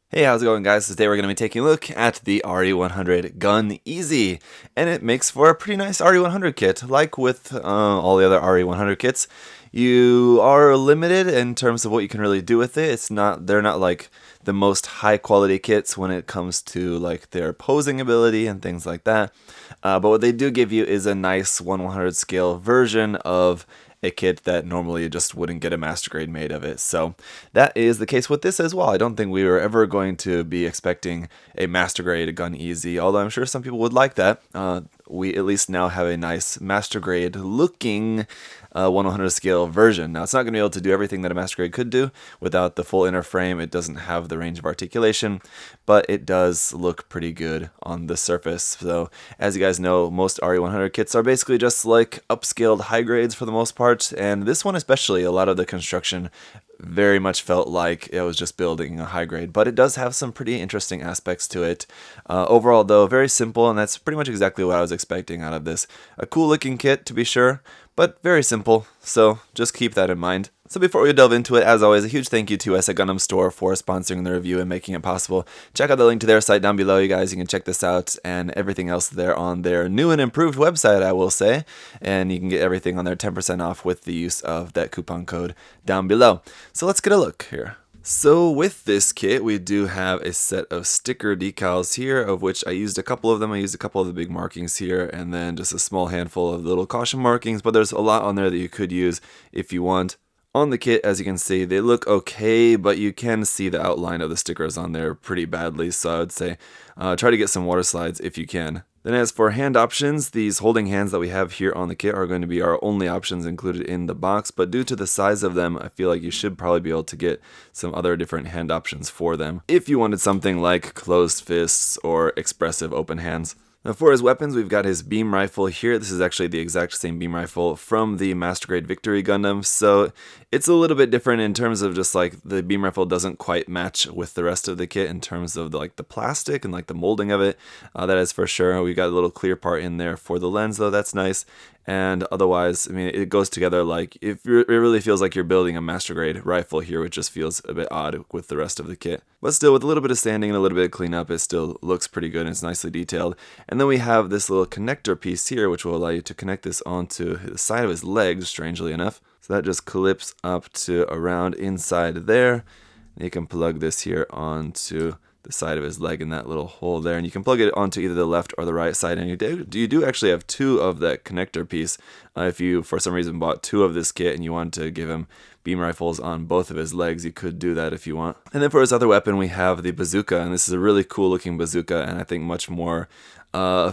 Hey, how's it going, guys? Today we're going to be taking a look at the RE100 Gun Easy, and it makes for a pretty nice RE100 kit. Like with all the other RE100 kits, you are limited in terms of what you can really do with it. They're not like the most high quality kits when it comes to like their posing ability and things like that. But what they do give you is a nice 1/100 scale version of a kit that normally you just wouldn't get a master grade made of it. So that is the case with this as well. I don't think we were ever going to be expecting a master grade Gun Easy, although I'm sure some people would like that. We at least now have a nice master grade looking 1/100 scale version. Now it's not going to be able to do everything that a master grade could do without the full inner frame. It doesn't have the range of articulation, but it does look pretty good on the surface. So as you guys know, most RE100 kits are basically just like upscaled high grades for the most part, and this one especially, a lot of the construction very much felt like it was just building a high grade, but it does have some pretty interesting aspects to it. Overall, though, very simple, and that's pretty much exactly what I was expecting out of this. A cool looking kit, to be sure, but very simple, so just keep that in mind. So before we delve into it, as always, a huge thank you to SA Gundam Store for sponsoring the review and making it possible. Check out the link to their site down below, you guys. You can check this out and everything else there on their new and improved website, I will say. And you can get everything on there 10% off with the use of that coupon code down below. So let's get a look here. So with this kit, we do have a set of sticker decals here, of which I used a couple of them. I used a couple of the big markings here, and then just a small handful of little caution markings, but there's a lot on there that you could use if you want. On the kit, as you can see, they look okay, but you can see the outline of the stickers on there pretty badly, so I would say try to get some water slides if you can. Then as for hand options, these holding hands that we have here on the kit are going to be our only options included in the box, but due to the size of them, I feel like you should probably be able to get some other different hand options for them if you wanted something like closed fists or expressive open hands. Now for his weapons, we've got his beam rifle here. This is actually the exact same beam rifle from the Master Grade Victory Gundam, so it's a little bit different in terms of just like the beam rifle doesn't quite match with the rest of the kit in terms of the plastic and like the molding of it. That is for sure. We got a little clear part in there for the lens though, that's nice. And otherwise, I mean, it goes together like it really feels like you're building a master grade rifle here, which just feels a bit odd with the rest of the kit. But still, with a little bit of sanding and a little bit of cleanup, it still looks pretty good and it's nicely detailed. And then we have this little connector piece here, which will allow you to connect this onto the side of his legs, strangely enough. So that just clips up to around inside there. And you can plug this here onto the side of his leg in that little hole there, and you can plug it onto either the left or the right side, and you do actually have two of that connector piece. If you for some reason bought two of this kit and you want to give him beam rifles on both of his legs, you could do that if you want. And then for his other weapon, we have the bazooka, and this is a really cool looking bazooka, and I think much more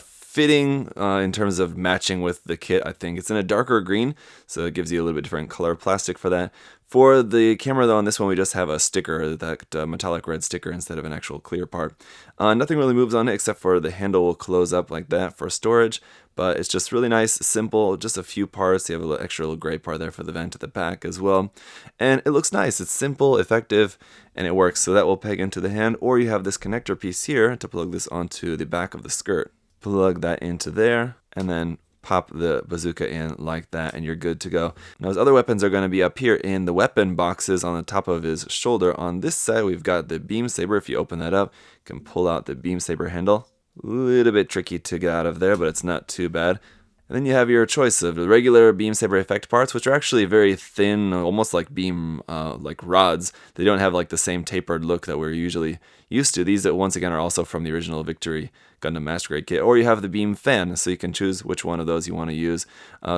fitting in terms of matching with the kit. I think it's in a darker green, so it gives you a little bit different color plastic for that. For the camera though, on this one we just have a sticker, that metallic red sticker instead of an actual clear part. Nothing really moves on it except for the handle will close up like that for storage, but it's just really nice, simple, just a few parts. You have a little extra little gray part there for the vent at the back as well. And it looks nice, it's simple, effective, and it works. So that will peg into the hand, or you have this connector piece here to plug this onto the back of the skirt. Plug that into there, and then pop the bazooka in like that, and you're good to go. Now his other weapons are going to be up here in the weapon boxes on the top of his shoulder. On this side, we've got the beam saber. If you open that up, you can pull out the beam saber handle. A little bit tricky to get out of there, but it's not too bad. And then you have your choice of the regular beam saber effect parts, which are actually very thin, almost like beam like rods. They don't have like the same tapered look that we're usually used to. These, once again, are also from the original Victory Gundam Master Grade kit. Or you have the beam fan, so you can choose which one of those you want to use.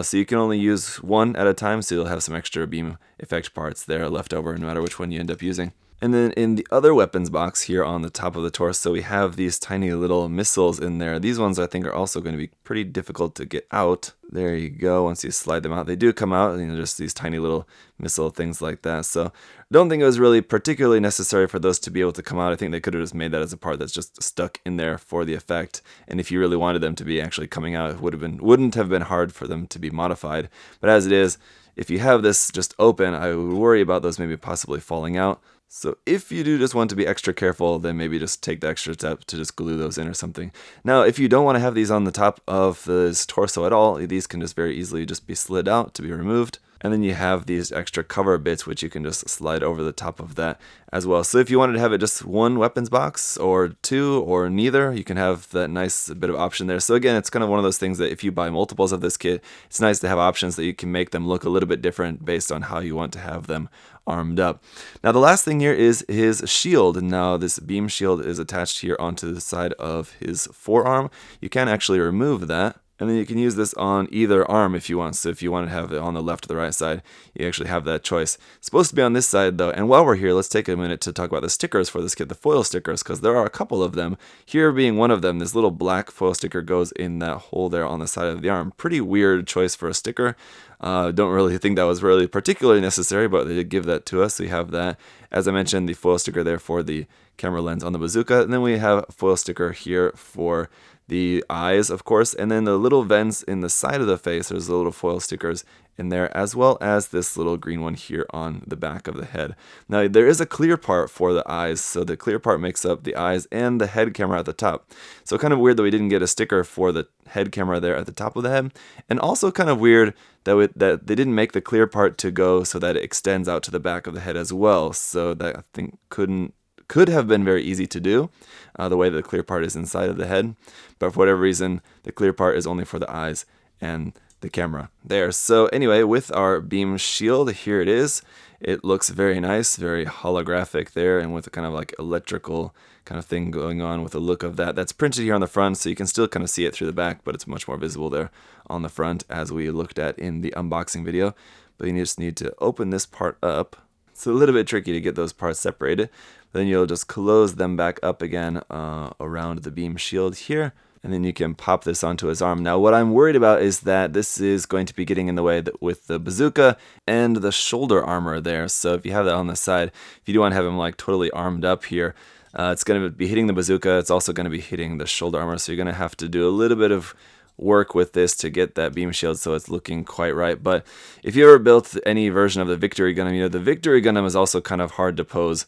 So you can only use one at a time, so you'll have some extra beam effect parts there left over no matter which one you end up using. And then in the other weapons box here on the top of the torso, we have these tiny little missiles in there. These ones I think are also going to be pretty difficult to get out. There you go. Once you slide them out, they do come out, just these tiny little missile things like that. So I don't think it was really particularly necessary for those to be able to come out. I think they could have just made that as a part that's just stuck in there for the effect. And if you really wanted them to be actually coming out, it wouldn't have been hard for them to be modified. But as it is, if you have this just open, I would worry about those maybe possibly falling out. So if you do just want to be extra careful, then maybe just take the extra step to just glue those in or something. Now, if you don't want to have these on the top of this torso at all, these can just very easily just be slid out to be removed. And then you have these extra cover bits, which you can just slide over the top of that as well. So if you wanted to have it just one weapons box or two or neither, you can have that nice bit of option there. So again, it's kind of one of those things that if you buy multiples of this kit, it's nice to have options that you can make them look a little bit different based on how you want to have them armed up. Now the last thing here is his shield. Now this beam shield is attached here onto the side of his forearm. You can actually remove that. And then you can use this on either arm if you want. So if you want to have it on the left or the right side, you actually have that choice. It's supposed to be on this side though. And while we're here, let's take a minute to talk about the stickers for this kit, the foil stickers, because there are a couple of them. Here being one of them, this little black foil sticker goes in that hole there on the side of the arm. Pretty weird choice for a sticker. Don't really think that was really particularly necessary, but they did give that to us. So we have that. As I mentioned, the foil sticker there for the camera lens on the bazooka. And then we have a foil sticker here for the eyes, of course, and then the little vents in the side of the face. There's the little foil stickers in there, as well as this little green one here on the back of the head. Now, there is a clear part for the eyes, so the clear part makes up the eyes and the head camera at the top. So kind of weird that we didn't get a sticker for the head camera there at the top of the head, and also kind of weird that that they didn't make the clear part to go so that it extends out to the back of the head as well. So that I think could have been very easy to do, the way the clear part is inside of the head, but for whatever reason, the clear part is only for the eyes and the camera there. So anyway, with our beam shield, here it is. It looks very nice, very holographic there, and with a kind of like electrical kind of thing going on with the look of that. That's printed here on the front, so you can still kind of see it through the back, but it's much more visible there on the front as we looked at in the unboxing video. But you just need to open this part up. It's a little bit tricky to get those parts separated. Then you'll just close them back up again around the beam shield here. And then you can pop this onto his arm. Now what I'm worried about is that this is going to be getting in the way with the bazooka and the shoulder armor there. So if you have that on the side, if you do want to have him like totally armed up here, it's going to be hitting the bazooka. It's also going to be hitting the shoulder armor. So you're going to have to do a little bit of work with this to get that beam shield so it's looking quite right. But if you ever built any version of the Victory Gundam, you know the Victory Gundam is also kind of hard to pose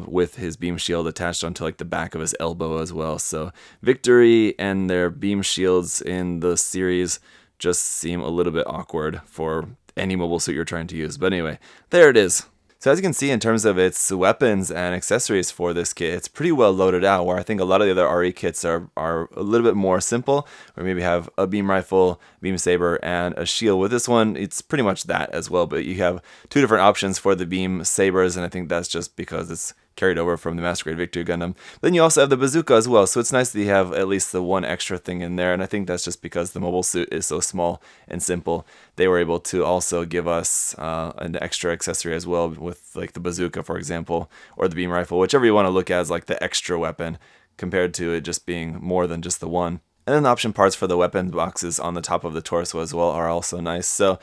with his beam shield attached onto like the back of his elbow as well. So Victory and their beam shields in the series just seem a little bit awkward for any mobile suit you're trying to use. But anyway, there it is. So as you can see, in terms of its weapons and accessories for this kit, it's pretty well loaded out, where I think a lot of the other RE kits are a little bit more simple, where maybe have a beam rifle, beam saber, and a shield. With this one, it's pretty much that as well, but you have two different options for the beam sabers, and I think that's just because it's carried over from the Master Grade Victory Gundam. Then you also have the bazooka as well, so it's nice that you have at least the one extra thing in there, and I think that's just because the mobile suit is so small and simple. They were able to also give us an extra accessory as well with like the bazooka, for example, or the beam rifle, whichever you want to look at as like the extra weapon compared to it just being more than just the one. And then the option parts for the weapon boxes on the top of the torso as well are also nice. So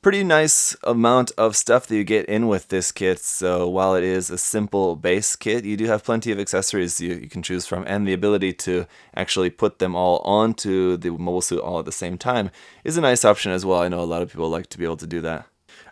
pretty nice amount of stuff that you get in with this kit. So while it is a simple base kit, you do have plenty of accessories you can choose from, and the ability to actually put them all onto the mobile suit all at the same time is a nice option as well. I know a lot of people like to be able to do that.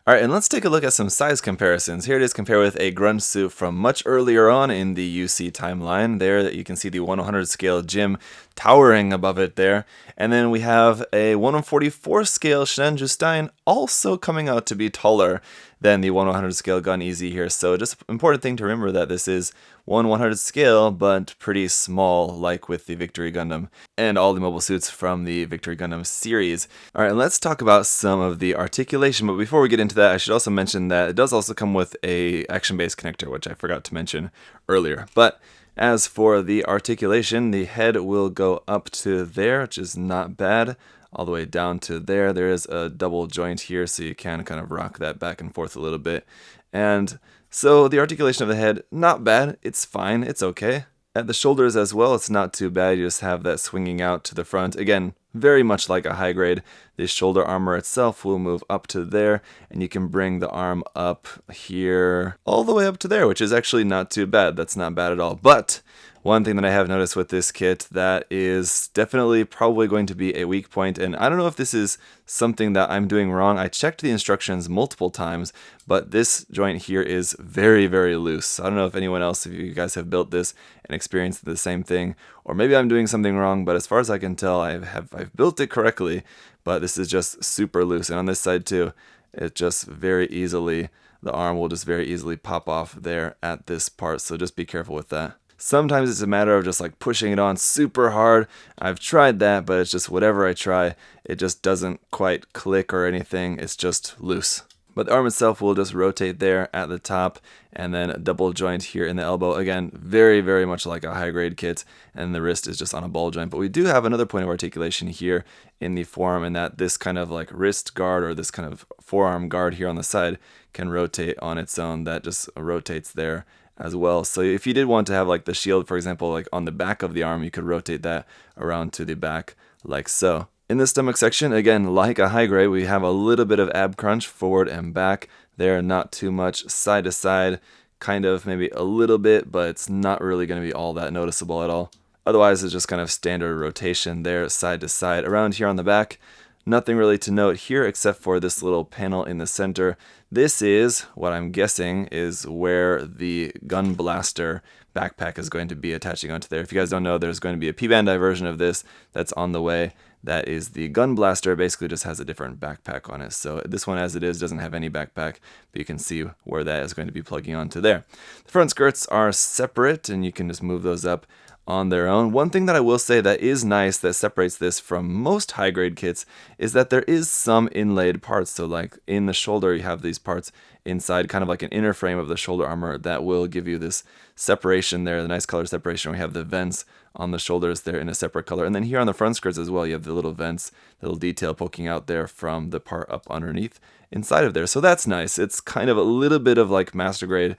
Alright, and let's take a look at some size comparisons. Here it is compared with a grunge suit from much earlier on in the UC timeline. There you can see the 1/100 scale Jim towering above it there. And then we have a 1/44 scale Shinju Stein also coming out to be taller than the 1/100 scale Gun Easy here. So just important thing to remember that this is 1/100 scale, but pretty small, like with the Victory Gundam and all the mobile suits from the Victory Gundam series. Alright, let's talk about some of the articulation, but before we get into that, I should also mention that it does also come with a action-based connector, which I forgot to mention earlier. But as for the articulation, the head will go up to there, which is not bad, all the way down to there. There is a double joint here, so you can kind of rock that back and forth a little bit. And so the articulation of the head, not bad. It's fine. It's okay. At the shoulders as well, it's not too bad. You just have that swinging out to the front. Again, very much like a high grade. The shoulder armor itself will move up to there, and you can bring the arm up here all the way up to there, which is actually not too bad. That's not bad at all. But one thing that I have noticed with this kit that is definitely probably going to be a weak point, and I don't know if this is something that I'm doing wrong. I checked the instructions multiple times, but this joint here is very, very loose. I don't know if anyone else, if you guys have built this and experienced the same thing, or maybe I'm doing something wrong, but as far as I can tell, I've built it correctly, but this is just super loose. And on this side too, it just very easily, the arm will just very easily pop off there at this part, so just be careful with that. Sometimes it's a matter of just like pushing it on super hard. I've tried that, but it's just whatever I try, it just doesn't quite click or anything. It's just loose. But the arm itself will just rotate there at the top, and then a double joint here in the elbow. Again, very, very much like a high-grade kit, and the wrist is just on a ball joint. But we do have another point of articulation here in the forearm, in that this kind of like wrist guard or this kind of forearm guard here on the side can rotate on its own. That just rotates there as well. So if you did want to have like the shield, for example, like on the back of the arm, you could rotate that around to the back like so. In the stomach section, again, like a high grade, we have a little bit of ab crunch forward and back there, not too much side to side, kind of maybe a little bit, but it's not really going to be all that noticeable at all. Otherwise, it's just kind of standard rotation there, side to side. Around here on the back, nothing really to note here except for this little panel in the center. This is what I'm guessing is where the gun blaster backpack is going to be attaching onto there. If you guys don't know, there's going to be a P-Bandai version of this that's on the way. That is the gun blaster, basically just has a different backpack on it. So this one as it is doesn't have any backpack, but you can see where that is going to be plugging onto there. The front skirts are separate and you can just move those up on their own. One thing that I will say that is nice that separates this from most high grade kits is that there is some inlaid parts. So like in the shoulder you have these parts inside, kind of like an inner frame of the shoulder armor, that will give you this separation there, the nice color separation. We have the vents on the shoulders there in a separate color, and then here on the front skirts as well, you have the little vents, little detail poking out there from the part up underneath inside of there. So that's nice. It's kind of a little bit of like master grade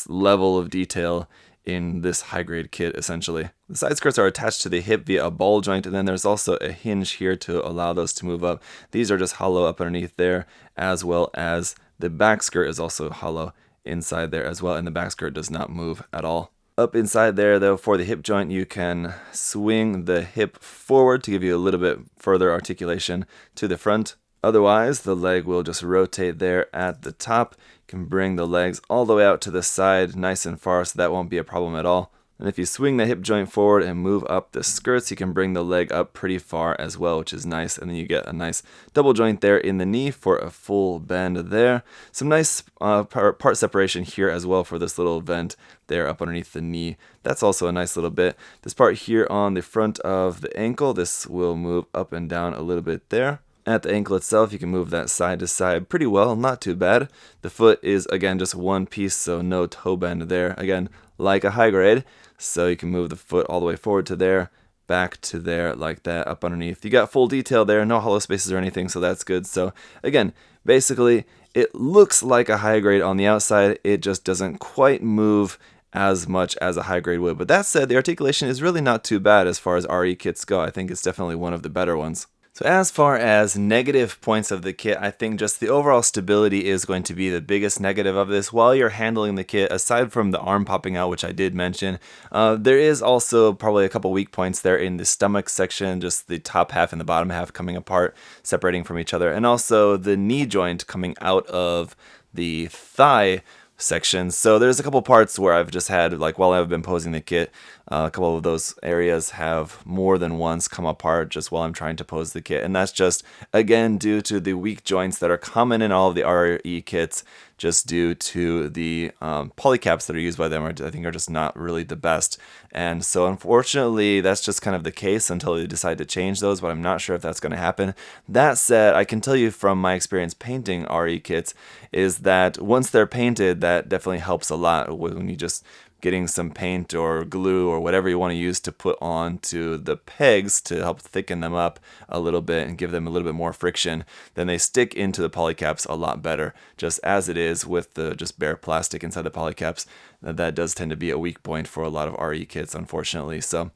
level of detail in this high grade kit essentially. The side skirts are attached to the hip via a ball joint, and then there's also a hinge here to allow those to move up. These are just hollow up underneath there, as well as the back skirt is also hollow inside there as well, and the back skirt does not move at all. Up inside there though, for the hip joint, you can swing the hip forward to give you a little bit further articulation to the front. Otherwise, the leg will just rotate there at the top. You can bring the legs all the way out to the side nice and far, so that won't be a problem at all. And if you swing the hip joint forward and move up the skirts, you can bring the leg up pretty far as well, which is nice. And then you get a nice double joint there in the knee for a full bend there. Some nice part separation here as well for this little vent there up underneath the knee. That's also a nice little bit. This part here on the front of the ankle, this will move up and down a little bit there. At the ankle itself, you can move that side to side pretty well, not too bad. The foot is, again, just one piece, so no toe bend there. Again, like a high grade, so you can move the foot all the way forward to there, back to there, like that, up underneath. You got full detail there, no hollow spaces or anything, so that's good. So again, basically, it looks like a high grade on the outside. It just doesn't quite move as much as a high grade would. But that said, the articulation is really not too bad as far as RE kits go. I think it's definitely one of the better ones. So as far as negative points of the kit, I think just the overall stability is going to be the biggest negative of this. While you're handling the kit, aside from the arm popping out, which I did mention, there is also probably a couple weak points there in the stomach section, just the top half and the bottom half coming apart, separating from each other, and also the knee joint coming out of the thigh sections. So there's a couple parts where I've just had, like while I've been posing the kit, a couple of those areas have more than once come apart just while I'm trying to pose the kit. And that's just, again, due to the weak joints that are common in all of the RE kits, just due to the polycaps that are used by them, I think are just not really the best. And so unfortunately, that's just kind of the case until they decide to change those, but I'm not sure if that's going to happen. That said, I can tell you from my experience painting RE kits is that once they're painted, that definitely helps a lot when you just getting some paint or glue or whatever you want to use to put onto the pegs to help thicken them up a little bit and give them a little bit more friction, then they stick into the polycaps a lot better. Just as it is with the just bare plastic inside the polycaps, that does tend to be a weak point for a lot of RE kits, unfortunately. So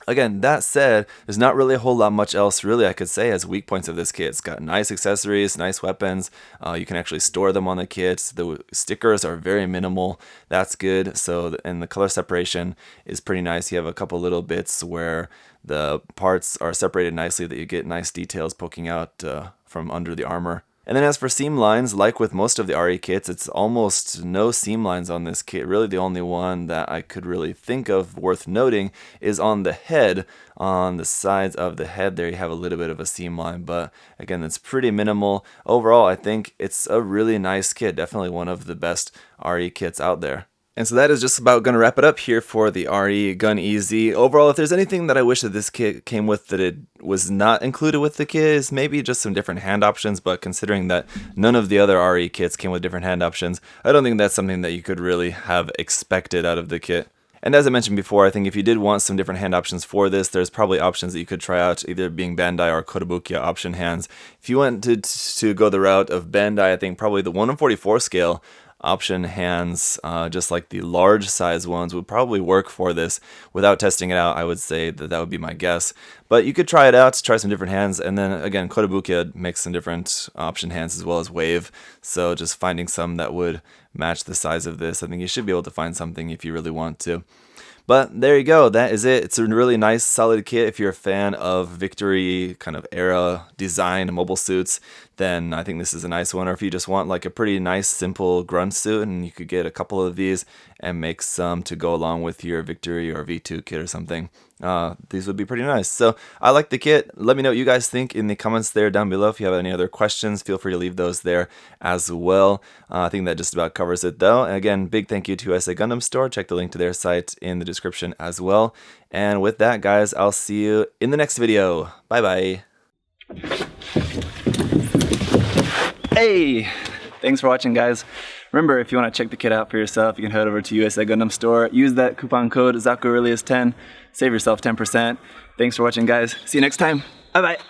again, that said, there's not really a whole lot much else really I could say as weak points of this kit. It's got nice accessories, nice weapons. You can actually store them on the kit. The stickers are very minimal. That's good. So, and the color separation is pretty nice. You have a couple little bits where the parts are separated nicely that you get nice details poking out from under the armor. And then as for seam lines, like with most of the RE kits, it's almost no seam lines on this kit. Really the only one that I could really think of worth noting is on the head. On the sides of the head there you have a little bit of a seam line, but again that's pretty minimal. Overall I think it's a really nice kit, definitely one of the best RE kits out there. And so that is just about going to wrap it up here for the RE Gun Easy. Overall, if there's anything that I wish that this kit came with that it was not included with the kit, is maybe just some different hand options, but considering that none of the other RE kits came with different hand options, I don't think that's something that you could really have expected out of the kit. And as I mentioned before, I think if you did want some different hand options for this, there's probably options that you could try out, either being Bandai or Kotobukiya option hands. If you wanted to go the route of Bandai, I think probably the 1/44 scale option hands, just like the large size ones, would probably work for this. Without testing it out, I would say that would be my guess. But you could try it out, try some different hands, and then again, Kotobukiya makes some different option hands as well as wave, so just finding some that would match the size of this, I think you should be able to find something if you really want to. But there you go, that is it. It's a really nice, solid kit. If you're a fan of Victory kind of era design mobile suits, then I think this is a nice one. Or if you just want like a pretty nice, simple grunt suit, and you could get a couple of these and make some to go along with your Victory or V2 kit or something. These would be pretty nice. So I like the kit. Let me know what you guys think in the comments there down below. If you have any other questions, feel free to leave those there as well. I think that just about covers it though. And again, big thank you to USA Gundam Store. Check the link to their site in the description as well. And with that, guys, I'll see you in the next video. Bye bye. Hey! Thanks for watching, guys. Remember, if you want to check the kit out for yourself, you can head over to USA Gundam Store. Use that coupon code ZakuAurelius10. Save yourself 10%. Thanks for watching, guys. See you next time. Bye-bye.